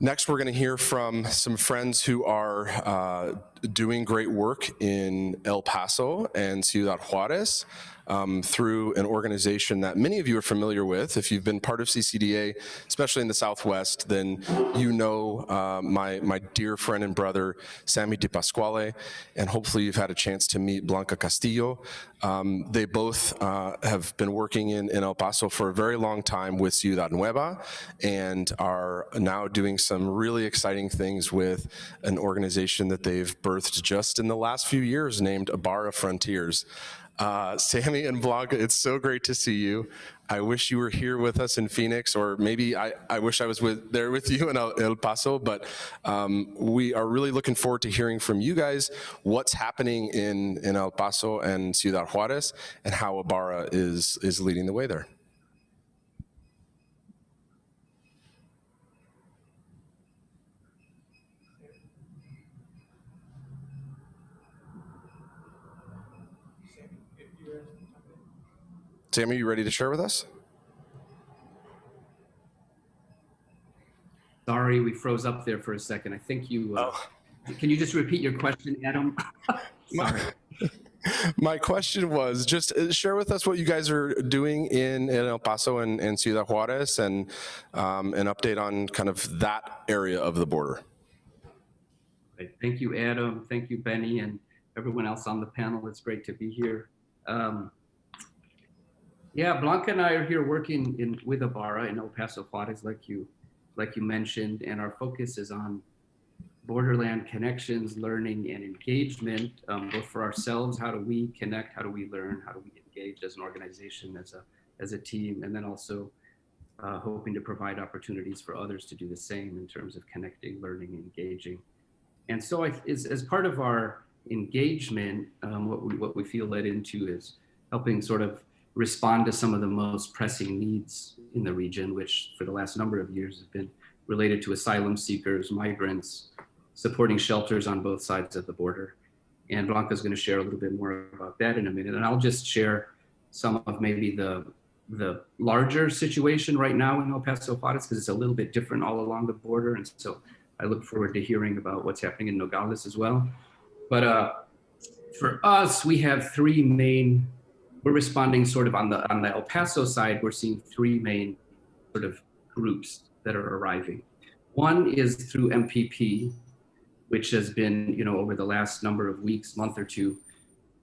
Next, we're going to hear from some friends who are doing great work in El Paso and Ciudad Juárez through an organization that many of you are familiar with. If you've been part of CCDA, especially in the Southwest, then you know my dear friend and brother, Sami DiPasquale, and hopefully you've had a chance to meet Blanca Castillo. They both have been working in El Paso for a very long time with Ciudad Nueva and are now doing some really exciting things with an organization that they've birthed just in the last few years named Abara Frontiers. Sami and Blanca, it's so great to see you. I wish you were here with us in Phoenix, or maybe I wish I was there with you in El Paso, but we are really looking forward to hearing from you guys what's happening in El Paso and Ciudad Juárez and how Abara is leading the way there. Sami, are you ready to share with us? Sorry, we froze up there for a second. I think you, can you just repeat your question, Adam? Sorry. My question was just share with us what you guys are doing in El Paso and Ciudad Juárez and an update on kind of that area of the border. Right. Thank you, Adam. Thank you, Benny, and everyone else on the panel. It's great to be here. Yeah, Blanca and I are here working with Abara in El Paso, Juárez, like you mentioned, and our focus is on borderland connections, learning, and engagement, both for ourselves. How do we connect? How do we learn? How do we engage as an organization, as a team? And then also hoping to provide opportunities for others to do the same in terms of connecting, learning, engaging. And so as part of our engagement, what we feel led into is helping sort of respond to some of the most pressing needs in the region, which for the last number of years have been related to asylum seekers, migrants, supporting shelters on both sides of the border. And Blanca is going to share a little bit more about that in a minute. And I'll just share some of maybe the larger situation right now in El Paso, Juárez, because it's a little bit different all along the border. And so I look forward to hearing about what's happening in Nogales as well. But for us, we have three main. We're responding sort of on the El Paso side. We're seeing three main sort of groups that are arriving. One is through MPP, which has been, over the last number of weeks, month or two,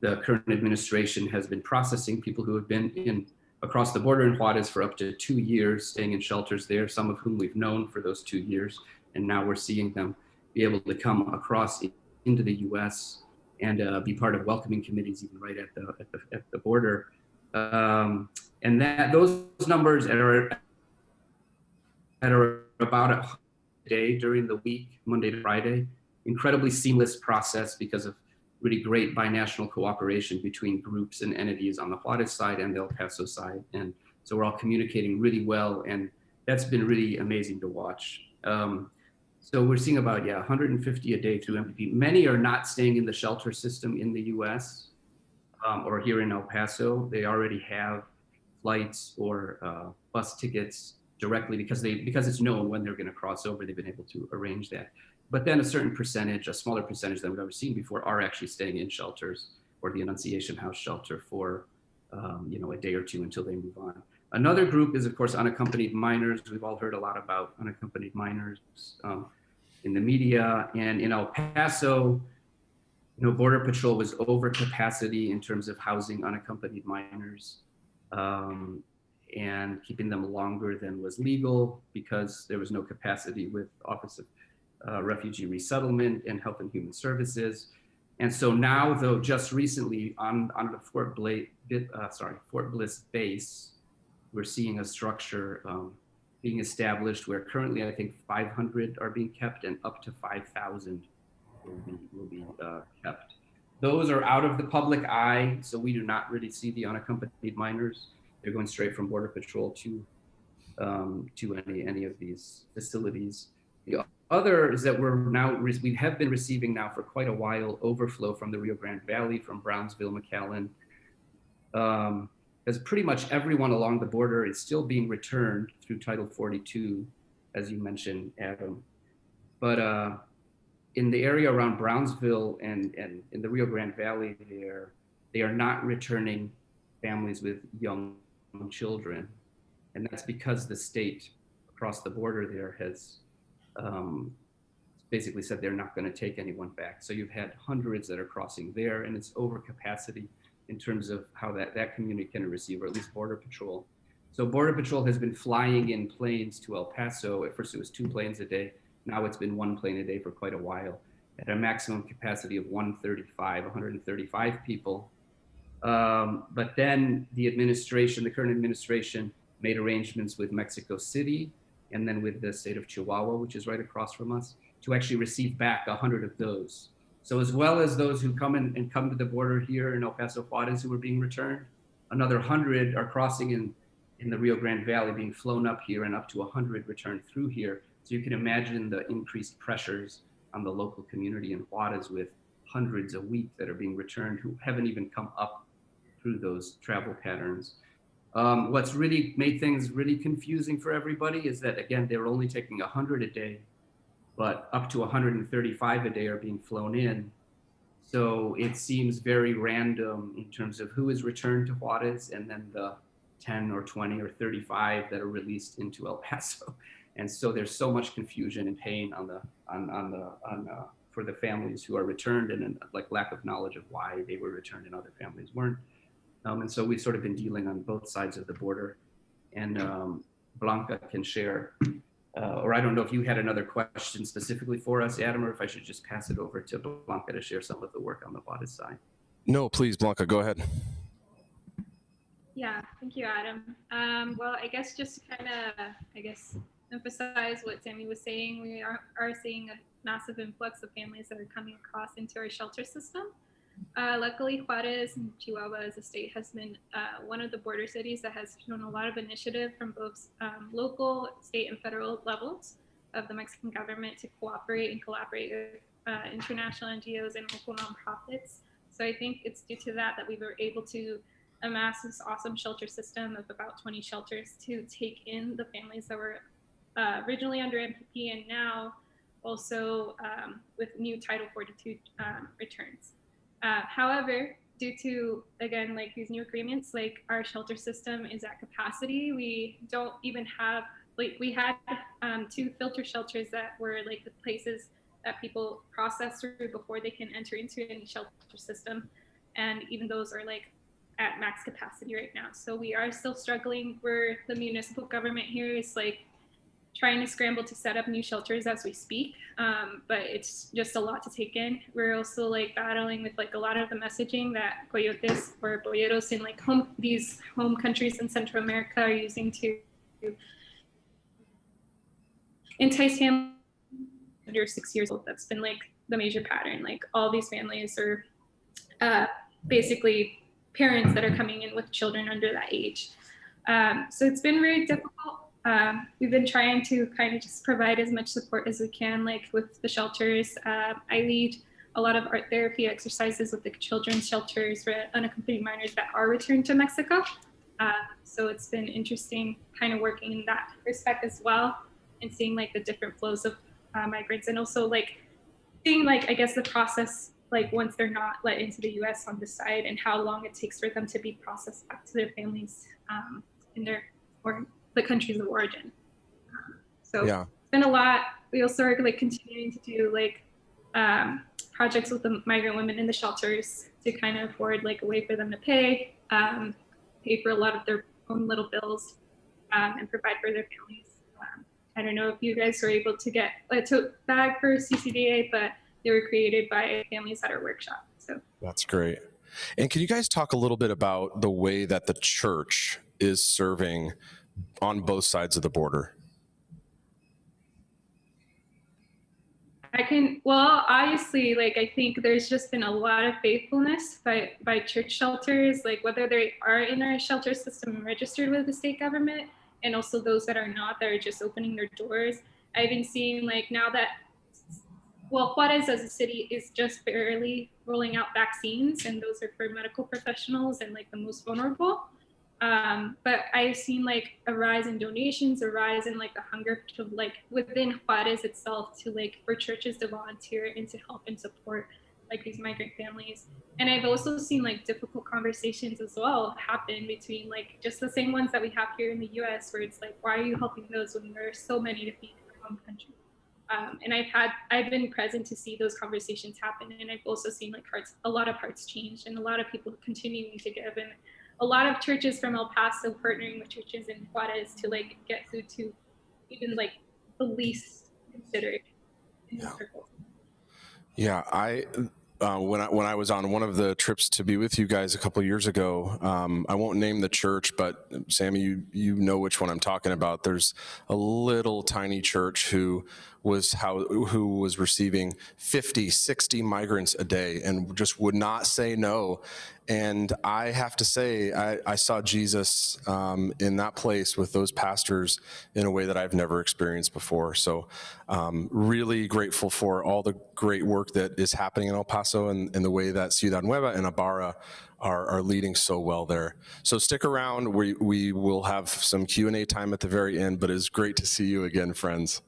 the current administration has been processing people who have been across the border in Juárez for up to 2 years, staying in shelters there, some of whom we've known for those 2 years. And now we're seeing them be able to come across into the US and be part of welcoming committees even right at the border. And those numbers are about a day during the week, Monday to Friday. Incredibly seamless process because of really great binational cooperation between groups and entities on the Juárez side and the El Paso side. And so we're all communicating really well, and that's been really amazing to watch. So we're seeing about 150 a day through MPP. Many are not staying in the shelter system in the US or here in El Paso. They already have flights or bus tickets directly because it's known when they're going to cross over. They've been able to arrange that. But then a certain percentage, a smaller percentage than we've ever seen before, are actually staying in shelters or the Annunciation House shelter for a day or two until they move on. Another group is, of course, unaccompanied minors. We've all heard a lot about unaccompanied minors in the media. And in El Paso, Border Patrol was over capacity in terms of housing unaccompanied minors and keeping them longer than was legal because there was no capacity with Office of Refugee Resettlement and Health and Human Services. And so now, though, just recently on the Fort Bliss base, we're seeing a structure being established where currently I think 500 are being kept and up to 5,000 will be kept. Those are out of the public eye, so we do not really see the unaccompanied minors. They're going straight from Border Patrol to any of these facilities. The other is that we have been receiving now for quite a while overflow from the Rio Grande Valley, from Brownsville, McAllen. As pretty much everyone along the border is still being returned through Title 42, as you mentioned, Adam. But in the area around Brownsville and in the Rio Grande Valley, they are not returning families with young children, and that's because the state across the border there has um, basically said they're not going to take anyone back. So you've had hundreds that are crossing there, and it's over capacity in terms of how that community can receive, or at least Border Patrol. So Border Patrol has been flying in planes to El Paso. At first it was 2 planes a day. Now it's been 1 plane a day for quite a while at a maximum capacity of 135 people. But then the current administration made arrangements with Mexico City and then with the state of Chihuahua, which is right across from us, to actually receive back 100 of those. So as well as those who come to the border here in El Paso Juarez who are being returned, another 100 are crossing in the Rio Grande Valley, being flown up here, and up to 100 returned through here. So you can imagine the increased pressures on the local community in Juarez with hundreds a week that are being returned who haven't even come up through those travel patterns. What's really made things really confusing for everybody is that, again, they're only taking 100 a day, but up to 135 a day are being flown in. So it seems very random in terms of who is returned to Juarez, and then the 10 or 20 or 35 that are released into El Paso. And so there's so much confusion and pain for the families who are returned, and like lack of knowledge of why they were returned and other families weren't. And so we've sort of been dealing on both sides of the border. And Blanca can share, or I don't know if you had another question specifically for us, Adam, or if I should just pass it over to Blanca to share some of the work on the Juarez side. No, please, Blanca, go ahead. Yeah, thank you, Adam. Well, I guess just to kind of, emphasize what Sami was saying, we are seeing a massive influx of families that are coming across into our shelter system. Luckily, Juarez and Chihuahua as a state has been one of the border cities that has shown a lot of initiative from both local, state, and federal levels of the Mexican government to cooperate and collaborate with international NGOs and local nonprofits. So I think it's due to that we were able to amass this awesome shelter system of about 20 shelters to take in the families that were originally under MPP, and now also with new Title 42 returns. However, due to, again, like these new agreements, like our shelter system is at capacity. We don't even have, like we had 2 filter shelters that were like the places that people process through before they can enter into any shelter system. And even those are like at max capacity right now. So we are still struggling where the municipal government here is like trying to scramble to set up new shelters as we speak, but it's just a lot to take in. We're also like battling with like a lot of the messaging that coyotes or polleros in like these home countries in Central America are using to entice families under 6 years old. That's been like the major pattern. Like all these families are basically parents that are coming in with children under that age. So it's been very difficult. We've been trying to kind of just provide as much support as we can, like with the shelters. I lead a lot of art therapy exercises with the children's shelters for unaccompanied minors that are returned to Mexico. So it's been interesting kind of working in that respect as well, and seeing like the different flows of migrants, and also like seeing like, I guess, the process, like once they're not let into the US on the side, and how long it takes for them to be processed back to their families in their, or the countries of origin. So yeah, it's been a lot. We also are like continuing to do like projects with the migrant women in the shelters to kind of afford like a way for them to pay for a lot of their own little bills and provide for their families. I don't know if you guys were able to get a tote bag for CCDA, but they were created by families at our workshop. So that's great. And can you guys talk a little bit about the way that the church is serving on both sides of the border? Well, obviously, like I think there's just been a lot of faithfulness by church shelters, like whether they are in our shelter system and registered with the state government, and also those that are not, that are just opening their doors. I've been seeing like now that, well, Juarez as a city is just barely rolling out vaccines, and those are for medical professionals and like the most vulnerable. But I've seen like a rise in donations, a rise in like the hunger to like within Juarez itself to like for churches to volunteer and to help and support like these migrant families. And I've also seen like difficult conversations as well happen between like just the same ones that we have here in the US, where it's like, why are you helping those when there are so many to feed in our own country? And I've been present to see those conversations happen. And I've also seen like a lot of hearts change and a lot of people continuing to give, and a lot of churches from El Paso partnering with churches in Juarez to like get food to even like the least considered in the circle. Yeah, when I was on one of the trips to be with you guys a couple years ago, I won't name the church, but Sami, you know which one I'm talking about. There's a little tiny church who was receiving 50, 60 migrants a day and just would not say no. And I have to say, I saw Jesus in that place with those pastors in a way that I've never experienced before. So really grateful for all the great work that is happening in El Paso and the way that Ciudad Nueva and Abara are leading so well there. So stick around. We will have some Q&A time at the very end, but it's great to see you again, friends.